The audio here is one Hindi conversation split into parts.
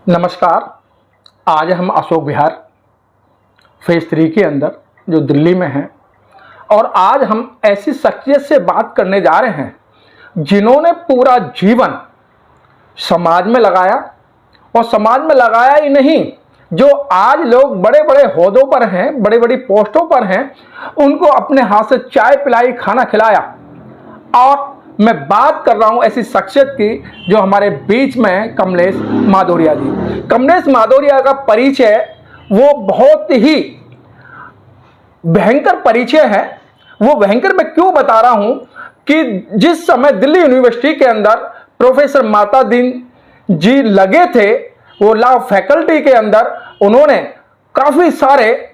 नमस्कार। आज हम अशोक विहार फेज 3 के अंदर जो दिल्ली में है और आज हम ऐसी शख्सियत से बात करने जा रहे हैं जिन्होंने पूरा जीवन समाज में लगाया और समाज में लगाया ही नहीं, जो आज लोग बड़े बड़े ओहदों पर हैं, बड़ी बड़ी पोस्टों पर हैं, उनको अपने हाथ से चाय पिलाई, खाना खिलाया। और मैं बात कर रहा हूं ऐसी शख्सियत की जो हमारे बीच में है, कमलेश माधोरिया जी। कमलेश माधोरिया का परिचय वो बहुत ही भयंकर परिचय है। वो भयंकर मैं क्यों बता रहा हूं कि जिस समय दिल्ली यूनिवर्सिटी के अंदर प्रोफेसर माता दीन जी लगे थे, वो लॉ फैकल्टी के अंदर उन्होंने काफी सारे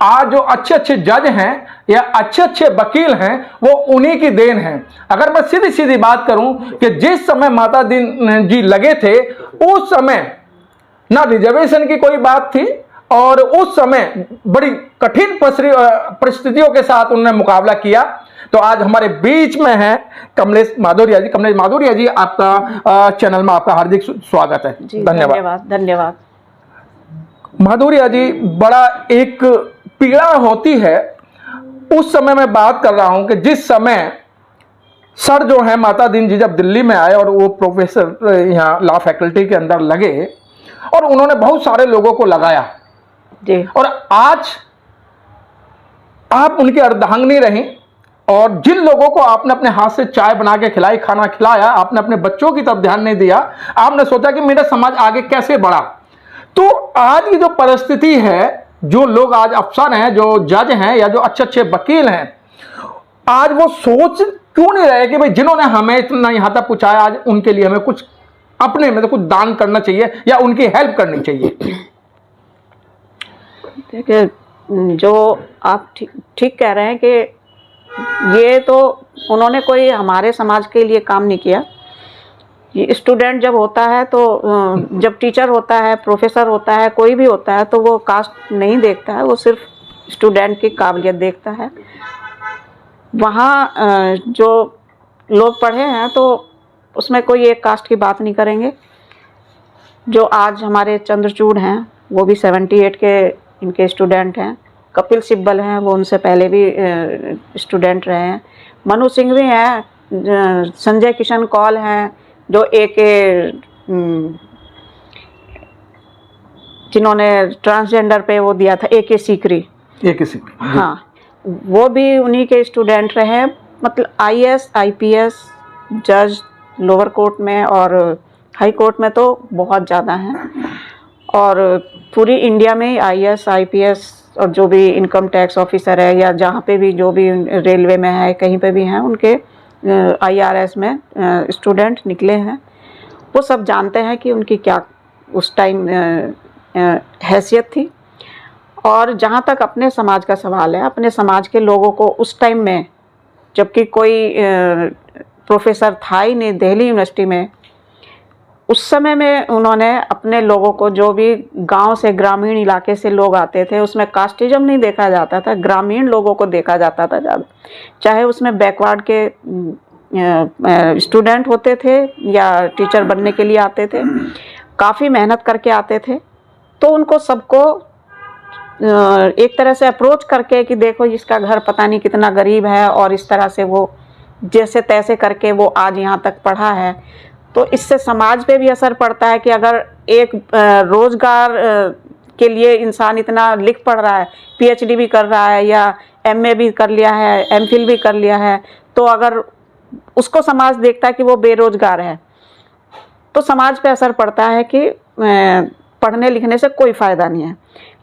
आज जो अच्छे अच्छे जज हैं या अच्छे अच्छे वकील हैं वो उन्हीं की देन है। अगर मैं सीधी सीधी बात करूं कि जिस समय माता दीन जी लगे थे उस समय ना रिजर्वेशन की कोई बात थी और उस समय बड़ी कठिन परिस्थितियों के साथ उन्होंने मुकाबला किया। तो आज हमारे बीच में है कमलेश माधोरिया जी। कमलेश माधोरिया जी, आपका चैनल में आपका हार्दिक स्वागत है। धन्यवाद। धन्यवाद माधोरिया जी, बड़ा एक पीड़ा होती है। उस समय मैं बात कर रहा हूं कि जिस समय सर जो है माता दीन जी जब दिल्ली में आए और वो प्रोफेसर यहाँ लॉ फैकल्टी के अंदर लगे और उन्होंने बहुत सारे लोगों को लगाया जी। और आज आप उनकी अर्धांगिनी रही और जिन लोगों को आपने अपने हाथ से चाय बना के खिलाई, खाना खिलाया, आपने अपने बच्चों की तरफ ध्यान नहीं दिया। आपने सोचा कि मेरा समाज आगे कैसे बढ़ा। तो आज की जो परिस्थिति है, जो लोग आज अफसर हैं, जो जज हैं या जो अच्छे अच्छे वकील हैं, आज वो सोच क्यों नहीं रहे कि भाई जिन्होंने हमें इतना यहां तक पहुंचाया, आज उनके लिए हमें कुछ अपने में तो कुछ दान करना चाहिए या उनकी हेल्प करनी चाहिए। देखिए, जो आप ठीक कह रहे हैं कि ये तो उन्होंने कोई हमारे समाज के लिए काम नहीं किया। स्टूडेंट जब होता है तो जब टीचर होता है, प्रोफेसर होता है, कोई भी होता है तो वो कास्ट नहीं देखता है, वो सिर्फ स्टूडेंट की काबिलियत देखता है। वहाँ जो लोग पढ़े हैं तो उसमें कोई एक कास्ट की बात नहीं करेंगे। जो आज हमारे चंद्रचूड़ हैं वो भी 78 के इनके स्टूडेंट हैं। कपिल सिब्बल हैं, वो उनसे पहले भी स्टूडेंट रहे हैं। मनु सिंह भी हैं। संजय किशन कौल हैं जो जिन्होंने ट्रांसजेंडर पे वो दिया था, AK सीकरी। हाँ, वो भी उन्हीं के स्टूडेंट रहे। मतलब IAS IPS जज लोअर कोर्ट में और हाई कोर्ट में तो बहुत ज़्यादा हैं। और पूरी इंडिया में IAS IPS और जो भी इनकम टैक्स ऑफिसर है या जहाँ पे भी जो भी रेलवे में है, कहीं पे भी हैं, उनके IRS में स्टूडेंट निकले हैं। वो सब जानते हैं कि उनकी क्या उस टाइम हैसियत थी। और जहाँ तक अपने समाज का सवाल है, अपने समाज के लोगों को उस टाइम में, जबकि कोई प्रोफेसर था ही नहीं दिल्ली यूनिवर्सिटी में, उस समय में उन्होंने अपने लोगों को, जो भी गांव से ग्रामीण इलाके से लोग आते थे, उसमें कास्टिज्म नहीं देखा जाता था, ग्रामीण लोगों को देखा जाता था ज़्यादा। चाहे उसमें बैकवर्ड के स्टूडेंट होते थे या टीचर बनने के लिए आते थे, काफ़ी मेहनत करके आते थे, तो उनको सबको एक तरह से अप्रोच करके कि देखो इसका घर पता नहीं कितना गरीब है और इस तरह से वो जैसे तैसे करके वो आज यहाँ तक पढ़ा है। तो इससे समाज पे भी असर पड़ता है कि अगर एक रोज़गार के लिए इंसान इतना लिख पढ़ रहा है, PhD भी कर रहा है या MA भी कर लिया है, MPhil भी कर लिया है, तो अगर उसको समाज देखता है कि वो बेरोजगार है, तो समाज पे असर पड़ता है कि पढ़ने लिखने से कोई फ़ायदा नहीं है।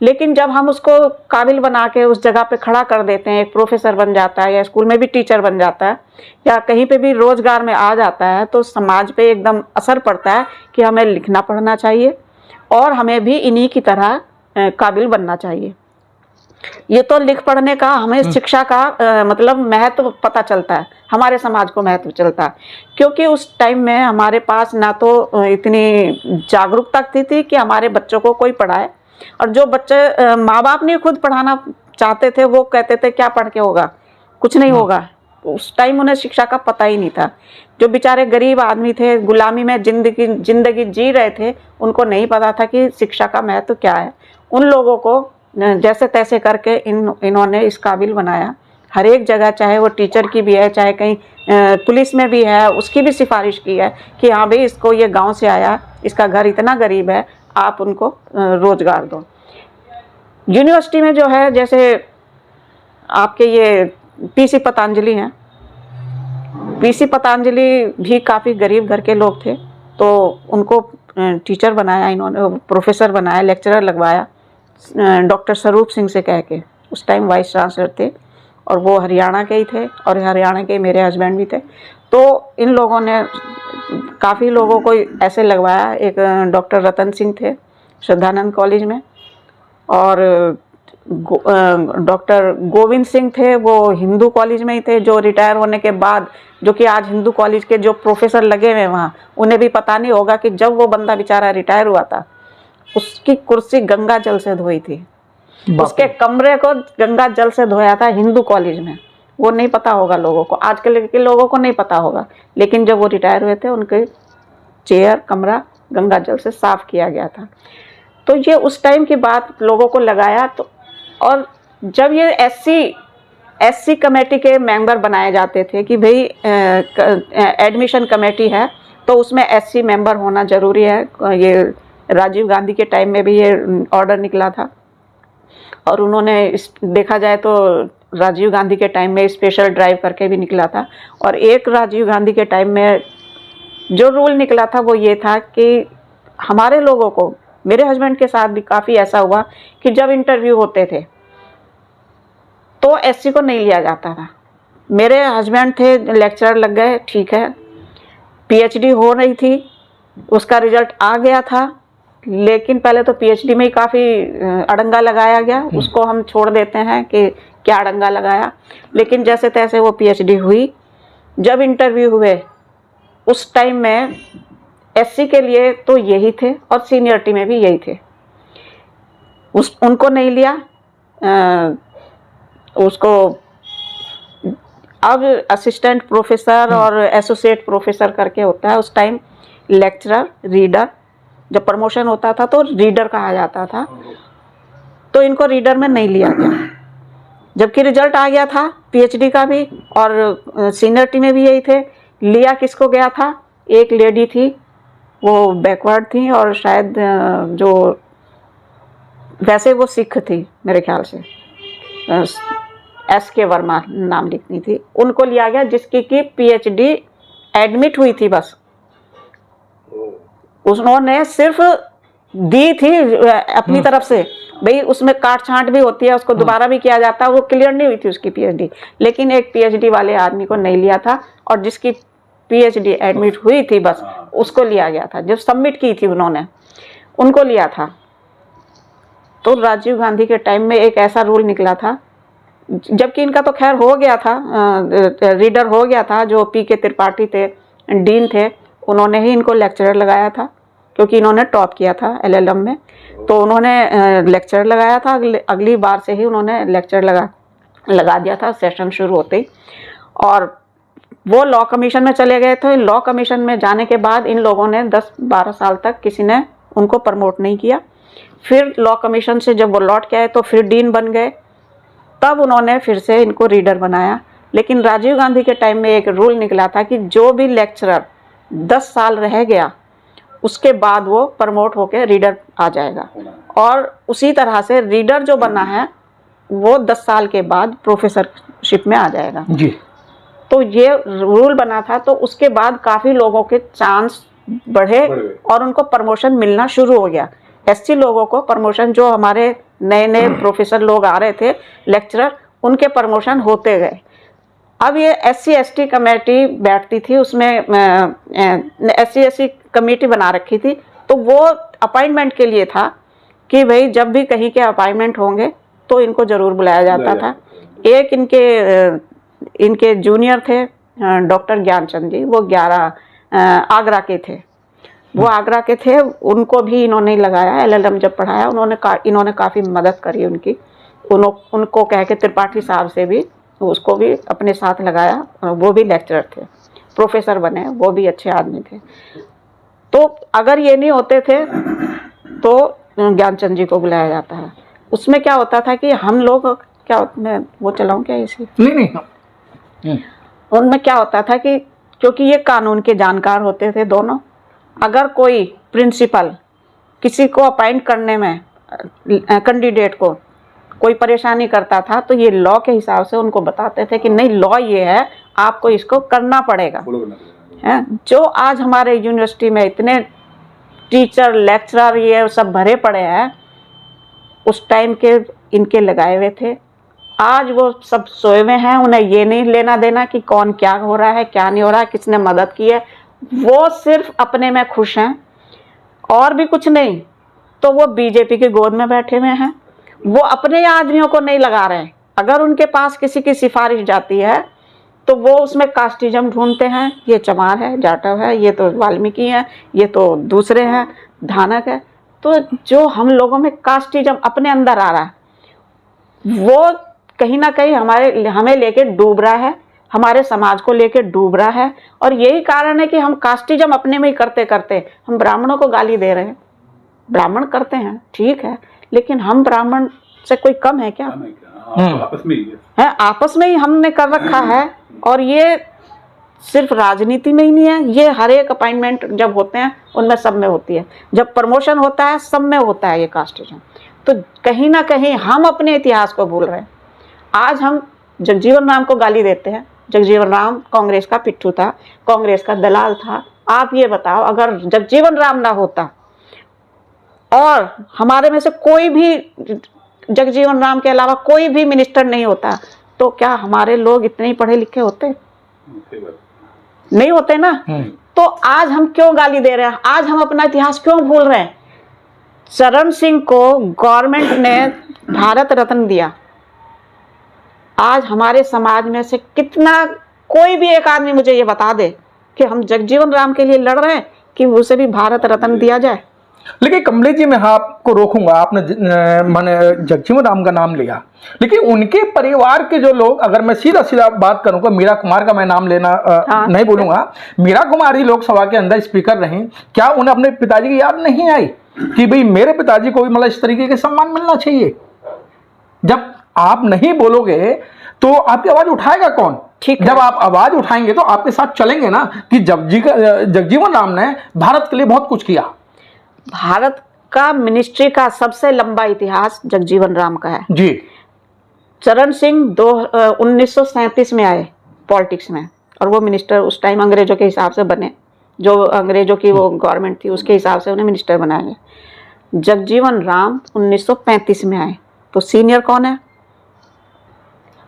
लेकिन जब हम उसको काबिल बना के उस जगह पे खड़ा कर देते हैं, एक प्रोफेसर बन जाता है या स्कूल में भी टीचर बन जाता है या कहीं पे भी रोज़गार में आ जाता है, तो समाज पे एकदम असर पड़ता है कि हमें लिखना पढ़ना चाहिए और हमें भी इन्हीं की तरह काबिल बनना चाहिए। ये तो लिख पढ़ने का, हमें शिक्षा का मतलब महत्व पता चलता है, हमारे समाज को महत्व चलता है, क्योंकि उस टाइम में हमारे पास ना तो इतनी जागरूकता थी कि हमारे बच्चों को कोई पढ़ाए। और जो बच्चे माँ बाप नहीं खुद पढ़ाना चाहते थे, वो कहते थे क्या पढ़ के होगा, कुछ नहीं होगा, उस टाइम उन्हें शिक्षा का पता ही नहीं था। जो बेचारे गरीब आदमी थे, गुलामी में जिंदगी जी रहे थे, उनको नहीं पता था कि शिक्षा का महत्व क्या है। उन लोगों को जैसे तैसे करके इन्होंने इस काबिल बनाया। हर एक जगह, चाहे वो टीचर की भी है, चाहे कहीं पुलिस में भी है, उसकी भी सिफारिश की है कि हाँ भाई, इसको, ये गांव से आया, इसका घर इतना गरीब है, आप उनको रोजगार दो। यूनिवर्सिटी में जो है, जैसे आपके ये पीसी पतंजलि हैं, पीसी पतंजलि भी काफ़ी गरीब घर के लोग थे, तो उनको टीचर बनाया इन्होंने, प्रोफेसर बनाया, लेक्चरर लगवाया डॉक्टर स्वरूप सिंह से कह के। उस टाइम वाइस चांसलर थे और वो हरियाणा के ही थे, और हरियाणा के मेरे हस्बैंड भी थे। तो इन लोगों ने काफ़ी लोगों को ऐसे लगवाया। एक डॉक्टर रतन सिंह थे श्रद्धानंद कॉलेज में, और डॉक्टर गोविंद सिंह थे, वो हिंदू कॉलेज में ही थे, जो रिटायर होने के बाद, जो कि आज हिंदू कॉलेज के जो प्रोफेसर लगे हुए वहाँ, उन्हें भी पता नहीं होगा कि जब वो बंदा बेचारा रिटायर हुआ था, उसकी कुर्सी गंगा जल से धोई थी, उसके कमरे को गंगा जल से धोया था हिंदू कॉलेज में। वो नहीं पता होगा लोगों को, आजकल के लोगों को नहीं पता होगा, लेकिन जब वो रिटायर हुए थे, उनके चेयर, कमरा गंगा जल से साफ किया गया था। तो ये उस टाइम की बात लोगों को लगाया। तो और जब ये एससी कमेटी के मेंबर बनाए जाते थे कि भाई एडमिशन कमेटी है, तो उसमें एससी मेंबर होना ज़रूरी है। ये राजीव गांधी के टाइम में भी ये ऑर्डर निकला था, और उन्होंने देखा जाए तो राजीव गांधी के टाइम में स्पेशल ड्राइव करके भी निकला था। और एक राजीव गांधी के टाइम में जो रूल निकला था वो ये था कि हमारे लोगों को, मेरे हस्बैंड के साथ भी काफ़ी ऐसा हुआ कि जब इंटरव्यू होते थे तो एससी को नहीं लिया जाता था। मेरे हस्बैंड थे, लेक्चरर लग गए, ठीक है, पीएचडी हो रही थी, उसका रिजल्ट आ गया था, लेकिन पहले तो पीएचडी में ही काफ़ी अड़ंगा लगाया गया। उसको हम छोड़ देते हैं कि क्या अड़ंगा लगाया, लेकिन जैसे तैसे वो पीएचडी हुई। जब इंटरव्यू हुए उस टाइम में एससी के लिए तो यही थे, और सीनियरिटी में भी यही थे। उनको नहीं लिया। उसको अब असिस्टेंट प्रोफेसर और एसोसिएट प्रोफेसर करके होता है। उस टाइम लेक्चरर, रीडर, जब प्रमोशन होता था तो रीडर कहा जाता था, तो इनको रीडर में नहीं लिया गया। जबकि रिजल्ट आ गया था पीएचडी का भी, और सीनियरिटी में भी यही थे। लिया किसको गया था? एक लेडी थी, वो बैकवर्ड थी, और शायद जो वैसे वो सिख थी मेरे ख्याल से, SK वर्मा नाम लिखनी थी, उनको लिया गया, जिसकी की पीएचडी एडमिट हुई थी। बस उन्होंने सिर्फ दी थी अपनी तरफ से, भाई उसमें काट छांट भी होती है, उसको दोबारा भी किया जाता है, वो क्लियर नहीं हुई थी उसकी पीएचडी, लेकिन एक पीएचडी वाले आदमी को नहीं लिया था, और जिसकी पीएचडी एडमिट हुई थी बस उसको लिया गया था। जब सबमिट की थी उन्होंने, उनको लिया था। तो राजीव गांधी के टाइम में एक ऐसा रूल निकला था, जबकि इनका तो खैर हो गया था, रीडर हो गया था, जो PK त्रिपाठी थे, डीन थे, उन्होंने ही इनको लेक्चरर लगाया था, क्योंकि इन्होंने टॉप किया था LLM में, तो उन्होंने लेक्चरर लगाया था। अगली बार से ही उन्होंने लेक्चर लगा दिया था सेशन शुरू होते ही। और वो लॉ कमीशन में चले गए थे। लॉ कमीशन में जाने के बाद इन लोगों ने 10-12 साल तक किसी ने उनको प्रमोट नहीं किया। फिर लॉ कमीशन से जब वो लौट के आए तो फिर डीन बन गए, तब उन्होंने फिर से इनको रीडर बनाया। लेकिन राजीव गांधी के टाइम में एक रूल निकला था कि जो भी लेक्चरर 10 साल रह गया, उसके बाद वो प्रमोट होकर रीडर आ जाएगा, और उसी तरह से रीडर जो बना है वो 10 साल के बाद प्रोफेसरशिप में आ जाएगा जी। तो ये रूल बना था। तो उसके बाद काफ़ी लोगों के चांस बढ़े और उनको प्रमोशन मिलना शुरू हो गया। एससी लोगों को प्रमोशन, जो हमारे नए नए प्रोफेसर लोग आ रहे थे, लेक्चरर, उनके प्रमोशन होते गए। अब ये SC/ST कमेटी बैठती थी, उसमें SC/ST कमेटी बना रखी थी, तो वो अपॉइंटमेंट के लिए था कि भाई जब भी कहीं के अपॉइंटमेंट होंगे तो इनको ज़रूर बुलाया जाता था। एक इनके जूनियर थे डॉक्टर ज्ञानचंद जी, वो 11 आगरा के थे, वो आगरा के थे, उनको भी इन्होंने लगाया। LLM जब पढ़ाया इन्होंने काफ़ी मदद करी उनकी, उनको कह के त्रिपाठी साहब से भी उसको भी अपने साथ लगाया, वो भी लेक्चरर थे, प्रोफेसर बने, वो भी अच्छे आदमी थे। तो अगर ये नहीं होते थे तो ज्ञानचंद जी को बुलाया जाता है। उसमें क्या होता था कि हम लोग क्या, मैं वो चलाऊं क्या इसी, नहीं उनमें क्या होता था कि क्योंकि ये कानून के जानकार होते थे दोनों, अगर कोई प्रिंसिपल किसी को अपॉइंट करने में कैंडिडेट को कोई परेशानी करता था तो ये लॉ के हिसाब से उनको बताते थे कि नहीं, लॉ ये है, आपको इसको करना पड़ेगा है। जो आज हमारे यूनिवर्सिटी में इतने टीचर लेक्चरर ये सब भरे पड़े हैं, उस टाइम के इनके लगाए हुए थे। आज वो सब सोए हुए हैं, उन्हें ये नहीं लेना देना कि कौन क्या हो रहा है, क्या नहीं हो रहा है, किसने मदद की है। वो सिर्फ अपने में खुश हैं और भी कुछ नहीं। तो वो बीजेपी की गोद में बैठे हुए हैं, वो अपने आदमियों को नहीं लगा रहे हैं। अगर उनके पास किसी की सिफारिश जाती है तो वो उसमें कास्टिज्म ढूंढते हैं, ये चमार है, जाटव है, ये तो वाल्मीकि है, ये तो दूसरे हैं, धानक है। तो जो हम लोगों में कास्टिज्म अपने अंदर आ रहा है, वो कहीं ना कहीं हमें लेके डूब रहा है, हमारे समाज को लेके डूब रहा है। और यही कारण है कि हम कास्टिज्म अपने में ही करते करते हम ब्राह्मणों को गाली दे रहे हैं। ब्राह्मण करते हैं ठीक है, लेकिन हम ब्राह्मण से कोई कम है क्या? आपस में ही है, आपस में ही हमने कर रखा है। और ये सिर्फ राजनीति में ही नहीं है, ये हर एक अपॉइंटमेंट जब होते हैं उनमें सब में होती है, जब प्रमोशन होता है सब में होता है ये कास्टिज्म। तो कहीं ना कहीं हम अपने इतिहास को भूल रहे हैं। आज हम जगजीवन राम को गाली देते हैं। जगजीवन राम कांग्रेस का पिट्ठू था, कांग्रेस का दलाल था। आप ये बताओ, अगर जगजीवन राम ना होता और हमारे में से कोई भी जगजीवन राम के अलावा कोई भी मिनिस्टर नहीं होता तो क्या हमारे लोग इतने ही पढ़े लिखे होते? नहीं होते ना। तो आज हम क्यों गाली दे रहे हैं? आज हम अपना इतिहास क्यों भूल रहे हैं? चरण सिंह को गवर्नमेंट ने भारत रत्न दिया। आज हमारे समाज में से कितना, कोई भी एक आदमी मुझे ये बता दे कि हम जगजीवन राम के लिए लड़ रहे हैं कि उसे भी भारत रत्न दिया जाए। लेकिन कमलेश जी, मैं आपको रोकूंगा। आपने मैंने जगजीवन राम का नाम लिया, लेकिन उनके परिवार के जो लोग, अगर मैं सीधा सीधा बात करूंगा, मीरा कुमार का मैं नाम लेना नहीं बोलूंगा। मीरा कुमार ही लोकसभा के अंदर स्पीकर रही, क्या उन्हें अपने पिताजी की याद नहीं आई कि भाई मेरे पिताजी को भी मतलब इस तरीके के सम्मान मिलना चाहिए? जब आप नहीं बोलोगे तो आपकी आवाज उठाएगा कौन? ठीक, जब आप आवाज उठाएंगे तो आपके साथ चलेंगे ना कि जगजीवन राम ने भारत के लिए बहुत कुछ किया। भारत का मिनिस्ट्री का सबसे लंबा इतिहास जगजीवन राम का है जी। चरण सिंह 1937 में आए पॉलिटिक्स में, और वो मिनिस्टर उस टाइम अंग्रेजों के हिसाब से बने, जो अंग्रेजों की वो गवर्नमेंट थी उसके हिसाब से उन्हें मिनिस्टर बनाया गया। जगजीवन राम 1935 में आए, तो सीनियर कौन है?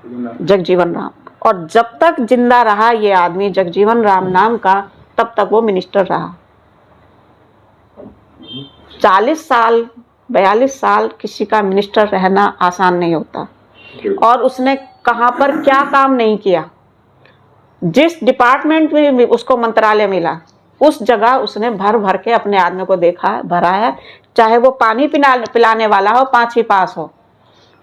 जगजीवन राम। और जब तक जिंदा रहा ये आदमी जगजीवन राम नाम का, तब तक वो मिनिस्टर रहा। 40 साल 42 साल किसी का मिनिस्टर रहना आसान नहीं होता। और उसने कहाँ पर क्या काम नहीं किया, जिस डिपार्टमेंट में उसको मंत्रालय मिला उस जगह उसने भर भर के अपने आदमी को देखा, भरा है। चाहे वो पानी पिलाने वाला हो, 5वीं पास हो,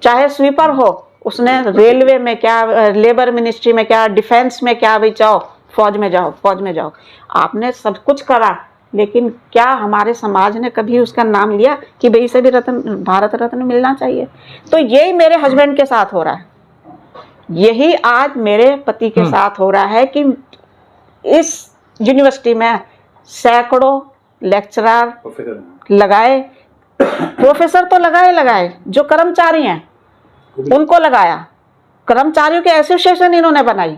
चाहे स्वीपर हो, उसने रेलवे में क्या, लेबर मिनिस्ट्री में क्या, डिफेंस में क्या, भाई जाओ फौज में जाओ, फौज में जाओ। आपने सब कुछ करा, लेकिन क्या हमारे समाज ने कभी उसका नाम लिया कि भाई इसे भी रत्न, भारत रत्न मिलना चाहिए? तो यही मेरे हस्बैंड के साथ हो रहा है, यही आज मेरे पति के साथ हो रहा है कि इस यूनिवर्सिटी में सैकड़ों लेक्चरर लगाए, प्रोफेसर तो लगाए, जो कर्मचारी हैं उनको लगाया। कर्मचारियों की एसोसिएशन इन्होंने बनाई,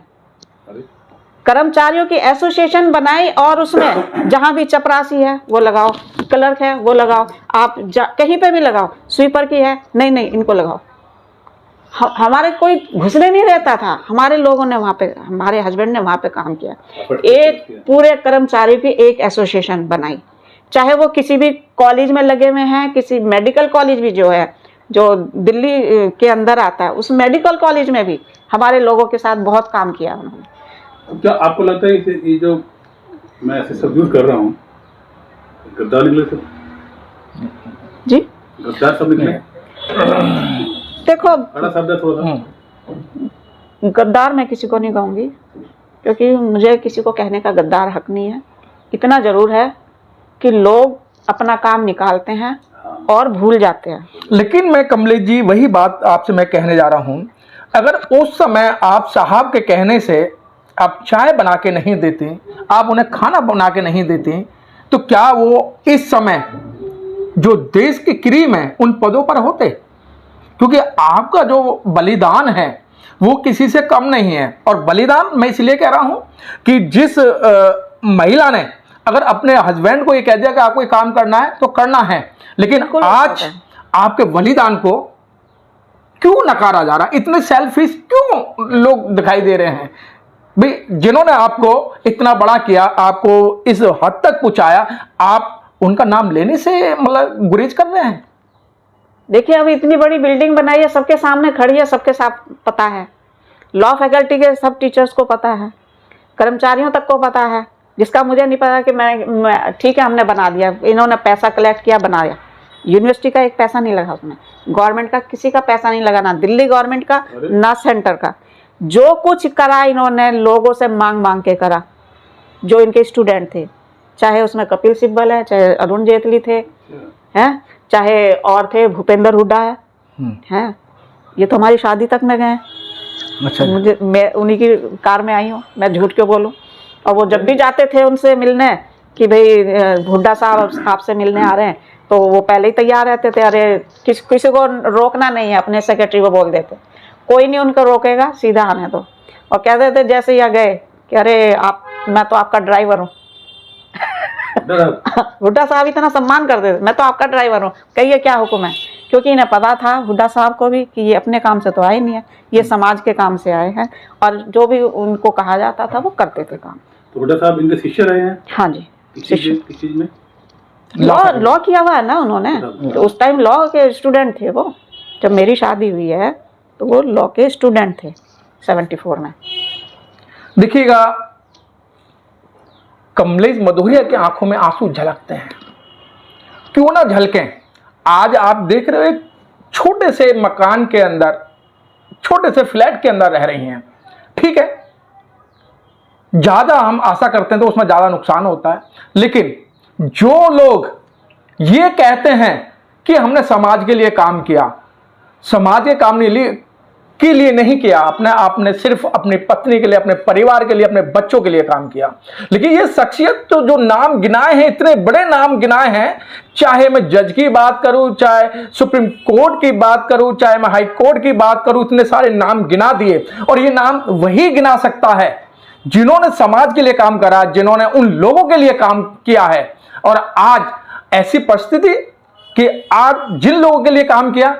कर्मचारियों की एसोसिएशन बनाई, और उसमें जहां भी चपरासी है वो लगाओ, क्लर्क है वो लगाओ, आप कहीं पे भी लगाओ, स्वीपर की है नहीं इनको लगाओ। हमारे कोई घुसने नहीं रहता था, हमारे लोगों ने वहाँ पे, हमारे हस्बैंड ने वहाँ पे काम किया। एक पूरे कर्मचारी की एक एसोसिएशन बनाई, चाहे वो किसी भी कॉलेज में लगे हुए हैं, किसी मेडिकल कॉलेज भी जो है जो दिल्ली के अंदर आता है, उस मेडिकल कॉलेज में भी हमारे लोगों के साथ बहुत काम किया उन्होंने। क्या आपको लगता है ये जो मैं ऐसे सब यूज कर रहा हूँ, गद्दार निकले सर? जी, गद्दार सब निकले? देखो बड़ा शब्द है थोड़ा सा। गद्दार मैं किसी को नहीं कहूँगी, क्योंकि मुझे किसी को कहने का गद्दार हक नहीं है। इतना ज़रूर है कि लोग अपना काम निकालते हैं और भूल जाते हैं। लेकिन मैं कमलेश जी वही बात आपसे मैं कहने जा रहा हूँ, अगर उस समय आप साहब के कहने से आप चाय बना के नहीं देते, आप उन्हें खाना बना के नहीं देते, तो क्या वो इस समय जो देश की क्रीम है उन पदों पर होते? क्योंकि आपका जो बलिदान है वो किसी से कम नहीं है। और बलिदान मैं इसलिए कह रहा हूं कि जिस महिला ने अगर अपने हस्बैंड को ये कह दिया कि आपको ये काम करना है तो करना है, लेकिन आज आपके बलिदान को क्यों नकारा जा रहा है? इतने सेल्फिश क्यों लोग दिखाई दे रहे हैं? भाई जिन्होंने आपको इतना बड़ा किया, आपको इस हद तक पहुंचाया, आप उनका नाम लेने से मतलब गुरेज कर रहे हैं। देखिए, अब इतनी बड़ी बिल्डिंग बनाई है, सबके सामने खड़ी है, सबके साथ पता है, लॉ फैकल्टी के सब टीचर्स को पता है, कर्मचारियों तक को पता है। जिसका मुझे नहीं पता कि मैं ठीक है हमने बना दिया, इन्होंने पैसा कलेक्ट किया बनाया। यूनिवर्सिटी का एक पैसा नहीं लगा उसमें, गवर्नमेंट का किसी का पैसा नहीं लगा, ना दिल्ली गवर्नमेंट का ना सेंटर का। जो कुछ करा इन्होंने लोगों से मांग मांग के करा, जो इनके स्टूडेंट थे, चाहे उसमें कपिल सिब्बल है, चाहे अरुण जेटली थे, हैं, चाहे और थे भूपेंद्र हुड्डा है, हैं, ये तो हमारी शादी तक में गए। अच्छा, मैं उन्हीं की कार में आई हूँ, मैं झूठ क्यों बोलूँ। और वो जब भी जाते थे उनसे मिलने कि भाई हुड्डा साहब आपसे मिलने आ रहे हैं, तो वो पहले ही तैयार रहते थे, अरे किसी को रोकना नहीं है, अपने सेक्रेटरी को बोल देते, कोई नहीं उनको रोकेगा, सीधा आने दो। और कहते थे जैसे ही गए कि अरे आप, मैं तो आपका ड्राइवर हूँ। हुड्डा साहब इतना सम्मान करते थे, मैं तो आपका ड्राइवर हूँ, कहिए क्या हुक्म है। क्योंकि इन्हें पता था हुड्डा साहब को भी कि ये अपने काम से तो आए नहीं है, ये समाज के काम से आए हैं, और जो भी उनको कहा जाता था वो करते थे काम। तो हुड्डा साहब इनके शिष्य रहे हैं? हाँ जी, किस चीज में? लॉ किया हुआ है ना उन्होंने, तो उस टाइम लॉ के स्टूडेंट थे वो। जब मेरी शादी हुई है तो वो लॉ के स्टूडेंट थे 74 में। देखिएगा, कमलेश मधोरिया की आंखों में आंसू झलकते हैं, क्यों ना झलकें। आज आप देख रहे हो एक छोटे से मकान के अंदर, छोटे से फ्लैट के अंदर रह रही हैं, ठीक है, ज्यादा हम आशा करते हैं तो उसमें ज्यादा नुकसान होता है। लेकिन जो लोग ये कहते हैं कि हमने समाज के लिए काम किया, समाज के काम के लिए नहीं किया, आपने सिर्फ अपनी पत्नी के लिए, अपने परिवार के लिए, अपने बच्चों के लिए काम किया। लेकिन ये शख्सियत तो जो नाम गिनाए हैं, इतने बड़े नाम गिनाए हैं, चाहे मैं जज की बात करूं, चाहे सुप्रीम कोर्ट की बात करूं, चाहे मैं हाई कोर्ट की बात करूं, इतने सारे नाम गिना दिए। और ये नाम वही गिना सकता है जिन्होंने समाज के लिए काम करा, जिन्होंने उन लोगों के लिए काम किया है। और आज ऐसी परिस्थिति कि आज जिन लोगों के लिए काम किया,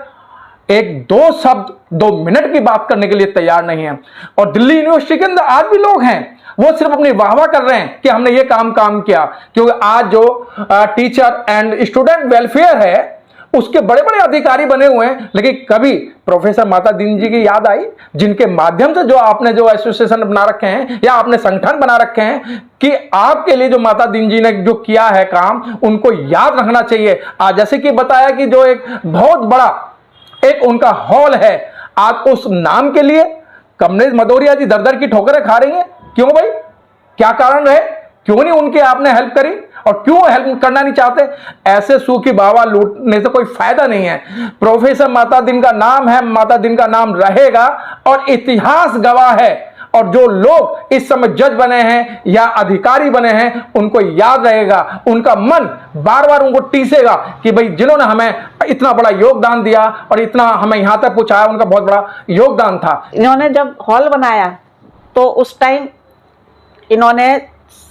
एक दो शब्द 2 मिनट की बात करने के लिए तैयार नहीं है। और दिल्ली यूनिवर्सिटी के अंदर आज भी लोग हैं, वो सिर्फ अपनी वाहवाह कर रहे हैं कि हमने ये काम किया। क्योंकि आज जो टीचर एंड स्टूडेंट वेलफेयर है उसके बड़े बड़े अधिकारी बने हुए हैं, लेकिन कभी प्रोफेसर माता दीन जी की याद आई, जिनके माध्यम से जो आपने जो एसोसिएशन बना रखे हैं या आपने संगठन बना रखे हैं, कि आपके लिए जो माता दीन जी ने जो किया है काम, उनको याद रखना चाहिए। आज जैसे कि बताया कि जो एक बहुत बड़ा एक उनका हॉल है, आज उस नाम के लिए कमलेश मधोरिया जी दर दर की ठोकरें खा रही हैं। क्यों भाई, क्या कारण रहे? क्यों नहीं उनके आपने हेल्प करी, और क्यों हेल्प करना नहीं चाहते? ऐसे सूखी बावा लूटने से कोई फायदा नहीं है। प्रोफेसर माता दिन का नाम है, माता दिन का नाम रहेगा, और इतिहास गवाह है। और जो लोग इस समय जज बने हैं या अधिकारी बने हैं, उनको याद रहेगा, उनका मन बार बार उनको टीसेगा कि भाई जिन्होंने हमें इतना बड़ा योगदान दिया और इतना हमें यहां तक पहुंचाया, उनका बहुत बड़ा योगदान था। इन्होंने जब हॉल बनाया तो उस टाइम इन्होंने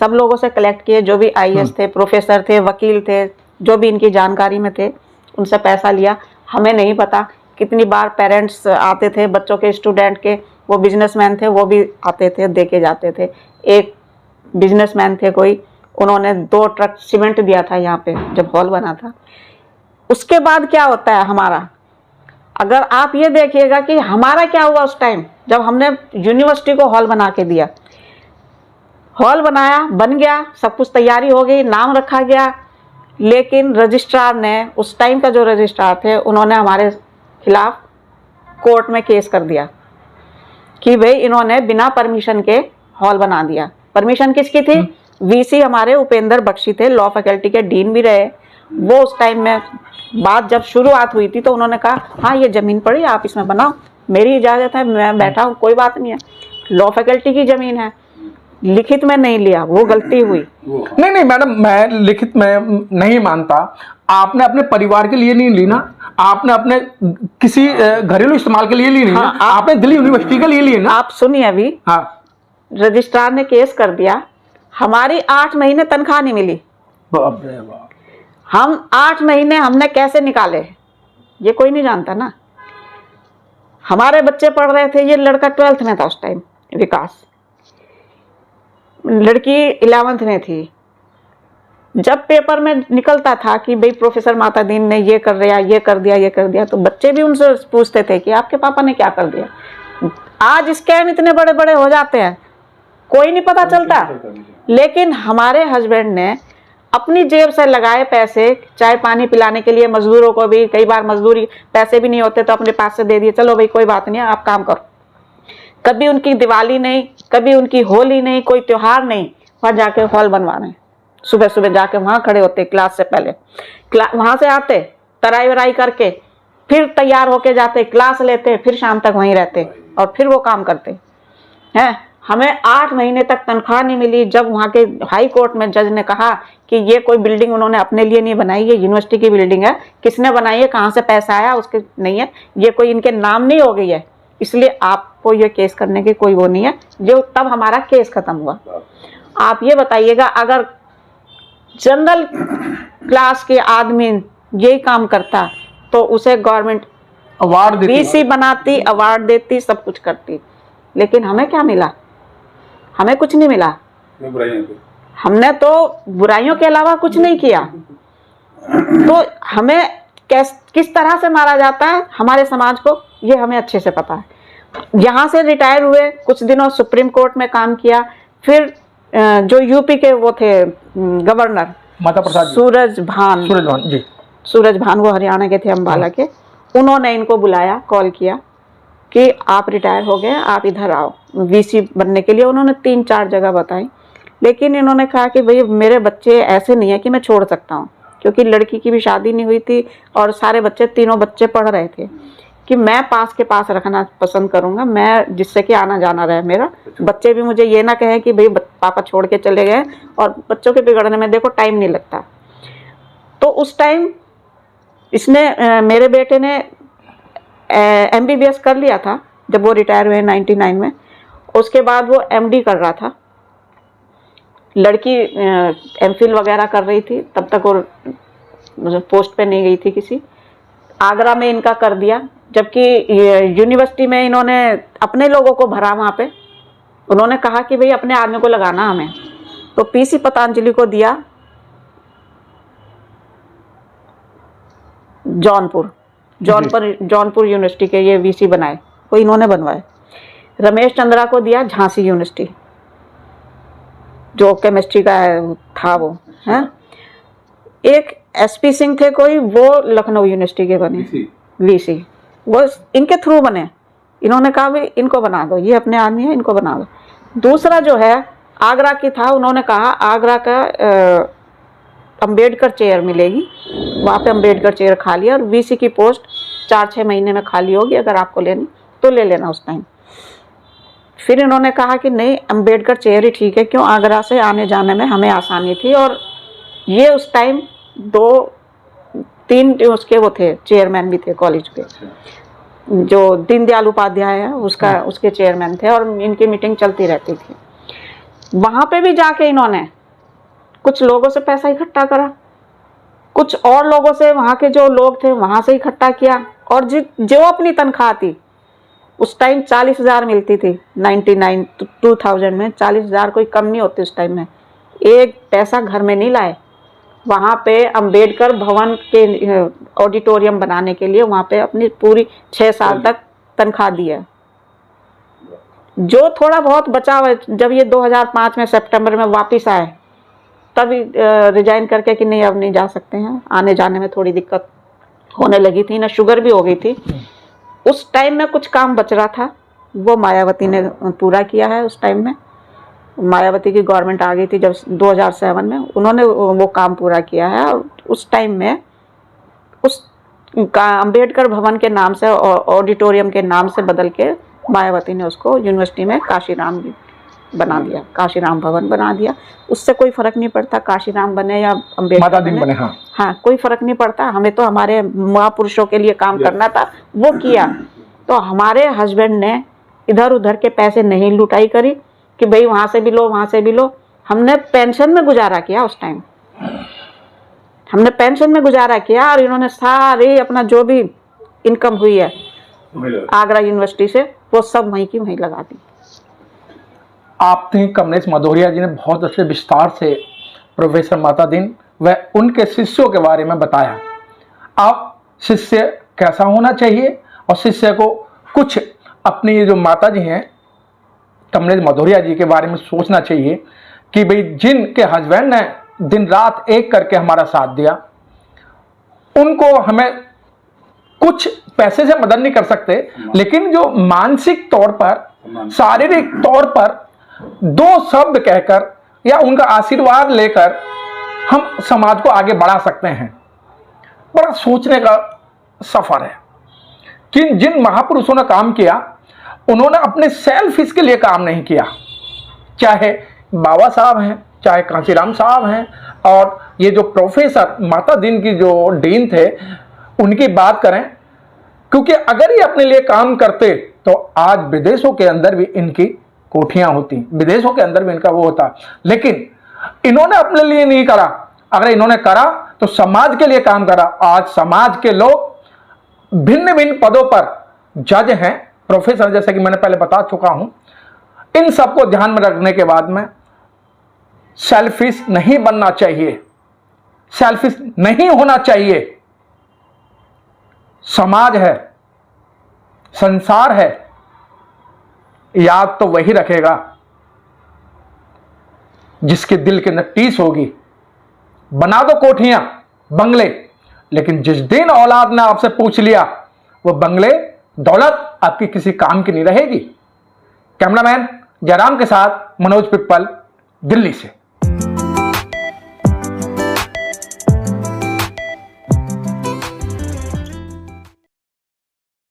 सब लोगों से कलेक्ट किए, जो भी आईएएस थे, प्रोफेसर थे, वकील थे, जो भी इनकी जानकारी में थे, उनसे पैसा लिया। हमें नहीं पता कितनी बार पेरेंट्स आते थे बच्चों के, स्टूडेंट के, वो बिजनेसमैन थे, वो भी आते थे, दे के जाते थे। एक बिजनेसमैन थे कोई, उन्होंने 2 ट्रक सीमेंट दिया था यहाँ पे जब हॉल बना था। उसके बाद क्या होता है हमारा, अगर आप ये देखिएगा कि हमारा क्या हुआ उस टाइम जब हमने यूनिवर्सिटी को हॉल बना के दिया। हॉल बनाया, बन गया, सब कुछ तैयारी हो गई, नाम रखा गया, लेकिन रजिस्ट्रार ने, उस टाइम का जो रजिस्ट्रार थे, उन्होंने हमारे खिलाफ कोर्ट में केस कर दिया कि भाई इन्होंने बिना परमिशन के हॉल बना दिया। परमिशन किसकी थी? वीसी हमारे उपेंद्र बख्शी थे, लॉ फैकल्टी के डीन भी रहे। वो उस टाइम में बात जब शुरुआत हुई थी तो उन्होंने कहा हाँ ये जमीन पड़ी, आप इसमें बनाओ, मेरी इजाजत है, मैं बैठा हूँ, कोई बात नहीं है, लॉ फैकल्टी की जमीन है। लिखित में नहीं लिया, वो गलती हुई। नहीं मैडम, मैं लिखित में नहीं मानता। आपने अपने परिवार के लिए नहीं ली ना, आपने अपने किसी घरेलू इस्तेमाल के लिए ली नहीं हाँ, ना, आपने दिल्ली यूनिवर्सिटी के लिए ली ना। आप सुनिए, अभी हाँ, रजिस्ट्रार ने केस कर दिया, हमारी 8 महीने तनख्वाह नहीं मिली। बाप रे बाप। हम 8 महीने हमने कैसे निकाले ये कोई नहीं जानता ना। हमारे बच्चे पढ़ रहे थे, ये लड़का 12th में था उस टाइम, विकास, लड़की 11th में थी। जब पेपर में निकलता था कि भाई प्रोफेसर माता दीन ने ये कर दिया, ये कर दिया, ये कर दिया, तो बच्चे भी उनसे पूछते थे कि आपके पापा ने क्या कर दिया। आज स्कैम इतने बड़े बड़े हो जाते हैं, कोई नहीं पता चलता। लेकिन हमारे हस्बैंड ने अपनी जेब से लगाए पैसे, चाय पानी पिलाने के लिए मजदूरों को भी, कई बार मजदूरी पैसे भी नहीं होते तो अपने पास से दे दिए, चलो भाई कोई बात नहीं है, आप काम करो। कभी उनकी दिवाली नहीं, कभी उनकी होली नहीं, कोई त्योहार नहीं, वहाँ जाके हॉल बनवाने। सुबह सुबह जाके वहाँ खड़े होते क्लास से पहले, वहाँ से आते तराई वराई करके, फिर तैयार होके जाते, क्लास लेते, फिर शाम तक वहीं रहते और फिर वो काम करते हैं। हमें 8 महीने तक तनख्वाह नहीं मिली। जब वहाँ के हाई कोर्ट में जज ने कहा कि ये कोई बिल्डिंग उन्होंने अपने लिए नहीं बनाई, ये यूनिवर्सिटी की बिल्डिंग है, किसने बनाई है, कहाँ से पैसा आया, उसके नहीं है, ये कोई इनके नाम नहीं हो गई है, इसलिए आपको ये केस करने की कोई वो नहीं है। जो तब हमारा केस खत्म हुआ। आप ये बताइएगा, अगर जनरल क्लास के आदमी यही काम करता तो उसे गवर्नमेंट अवार्ड देती, वीसी बनाती, अवार्ड देती, सब कुछ करती। लेकिन हमें क्या मिला? हमें कुछ नहीं मिला। हमने तो बुराइयों के अलावा कुछ नहीं किया। तो हमें किस तरह से मारा जाता है हमारे समाज को, ये हमें अच्छे से पता है। यहाँ से रिटायर हुए, कुछ दिनों सुप्रीम कोर्ट में काम किया, फिर जो यूपी के वो थे गवर्नर माता प्रसाद सूरज भान जी, सूरज भान, वो हरियाणा के थे, अम्बाला के, उन्होंने इनको बुलाया, कॉल किया कि आप रिटायर हो गए, आप इधर आओ वीसी बनने के लिए। उन्होंने 3-4 जगह बताई, लेकिन इन्होंने कहा कि भाई मेरे बच्चे ऐसे नहीं है कि मैं छोड़ सकता हूँ, क्योंकि लड़की की भी शादी नहीं हुई थी और सारे बच्चे, 3 बच्चे पढ़ रहे थे, कि मैं पास के पास रखना पसंद करूँगा, मैं जिससे कि आना जाना रहे मेरा। बच्चे भी मुझे ये ना कहें कि भाई पापा छोड़ के चले गए, और बच्चों के बिगड़ने में देखो टाइम नहीं लगता। तो उस टाइम इसने मेरे बेटे ने MBBS कर लिया था जब वो रिटायर हुए 99 में। उसके बाद वो MD कर रहा था। लड़की MPhil वगैरह कर रही थी, तब तक वो पोस्ट पे नहीं गई थी किसी। आगरा में इनका कर दिया, जबकि यूनिवर्सिटी में इन्होंने अपने लोगों को भरा। वहाँ पे उन्होंने कहा कि भाई अपने आदमी को लगाना हमें, तो PC पतंजलि को दिया जौनपुर यूनिवर्सिटी के ये VC बनाए, वो इन्होंने बनवाए। रमेश चंद्रा को दिया झांसी यूनिवर्सिटी, जो केमिस्ट्री का था वो है। एक SP सिंह थे कोई, वो लखनऊ यूनिवर्सिटी के बने VC, वो इनके थ्रू बने। इन्होंने कहा भाई इनको बना दो, ये अपने आदमी है, इनको बना दो। दूसरा जो है आगरा की था, उन्होंने कहा आगरा का अम्बेडकर चेयर मिलेगी, वहाँ पे अम्बेडकर चेयर खाली है और VC की पोस्ट 4-6 महीने में खाली होगी, अगर आपको लेनी तो ले लेना उस टाइम। फिर इन्होंने कहा कि नहीं, अम्बेडकर चेयर ही ठीक है, क्यों, आगरा से आने जाने में हमें आसानी थी। और ये उस टाइम 2-3 उसके वो थे, चेयरमैन भी थे कॉलेज पे, जो दीनदयाल उपाध्याय है उसके चेयरमैन थे, और इनकी मीटिंग चलती रहती थी। वहाँ पे भी जाके इन्होंने कुछ लोगों से पैसा इकट्ठा करा, कुछ और लोगों से, वहाँ के जो लोग थे वहाँ से इकट्ठा किया, और जो अपनी तनख्वाह थी उस टाइम 40,000 मिलती थी 2000 में। 40,000 कोई कम नहीं होती उस टाइम में। एक पैसा घर में नहीं लाए, वहाँ पे अम्बेडकर भवन के ऑडिटोरियम बनाने के लिए वहाँ पे अपनी पूरी 6 साल तक तनख्वाह दी है। जो थोड़ा बहुत बचा हुआ, जब ये 2005 में सितंबर में वापस आए, तब रिजाइन करके कि नहीं अब नहीं जा सकते हैं, आने जाने में थोड़ी दिक्कत होने लगी थी ना, शुगर भी हो गई थी। उस टाइम में कुछ काम बच रहा था, वो मायावती ने पूरा किया है। उस टाइम में मायावती की गवर्नमेंट आ गई थी जब 2007 में, उन्होंने वो काम पूरा किया है। और उस टाइम में उस अंबेडकर भवन के नाम से, ऑडिटोरियम के नाम से बदल के मायावती ने उसको यूनिवर्सिटी में काशीराम बना दिया, काशीराम भवन बना दिया। उससे कोई फर्क नहीं पड़ता काशीराम बने या माता दिन अम्बेडकर बने। हाँ, हाँ, कोई फर्क नहीं पड़ता। हमें तो हमारे महापुरुषों के लिए काम करना था, वो किया। तो हमारे हस्बैंड ने इधर उधर के पैसे नहीं लुटाई करी कि भाई वहां से भी लो, वहां से भी लो। हमने पेंशन में गुजारा किया उस टाइम, हमने पेंशन में गुजारा किया। और इन्होंने सारी अपना जो भी इनकम हुई है आगरा यूनिवर्सिटी से, वो सब वहीं की वहीं लगा दी। आपने कमलेश मधोरिया जी ने बहुत अच्छे विस्तार से प्रोफेसर माता दिन व उनके शिष्यों के बारे में बताया। आप शिष्य कैसा होना चाहिए और शिष्य को कुछ अपनी ये जो माता जी हैं कमलेश मधोरिया जी के बारे में सोचना चाहिए कि भाई जिनके हस्बैंड ने दिन रात एक करके हमारा साथ दिया, उनको हमें कुछ पैसे से मदद नहीं कर सकते, लेकिन जो मानसिक तौर पर, शारीरिक तौर पर दो शब्द कहकर या उनका आशीर्वाद लेकर हम समाज को आगे बढ़ा सकते हैं। बड़ा सोचने का सफर है कि जिन महापुरुषों ने काम किया, उन्होंने अपने सेल्फ इसके लिए काम नहीं किया। चाहे बाबा साहब हैं, चाहे कांशीराम साहब हैं, और ये जो प्रोफेसर माता दिन की जो डीन थे उनकी बात करें, क्योंकि अगर ये अपने लिए काम करते तो आज विदेशों के अंदर भी इनकी कोठियां होती, विदेशों के अंदर भी इनका वो होता। लेकिन इन्होंने अपने लिए नहीं करा। अगर इन्होंने करा तो समाज के लिए काम करा। आज समाज के लोग भिन्न भिन्न पदों पर जज हैं, प्रोफेसर, जैसे कि मैंने पहले बता चुका हूं। इन सबको ध्यान में रखने के बाद में सेल्फिश नहीं बनना चाहिए, सेल्फिश नहीं होना चाहिए। समाज है, संसार है, याद तो वही रखेगा जिसके दिल के अंदर टीस होगी। बना दो कोठियां, बंगले, लेकिन जिस दिन औलाद ने आपसे पूछ लिया, वो बंगले, दौलत आपकी किसी काम की नहीं रहेगी। कैमरामैन जयराम के साथ मनोज पिप्पल, दिल्ली से।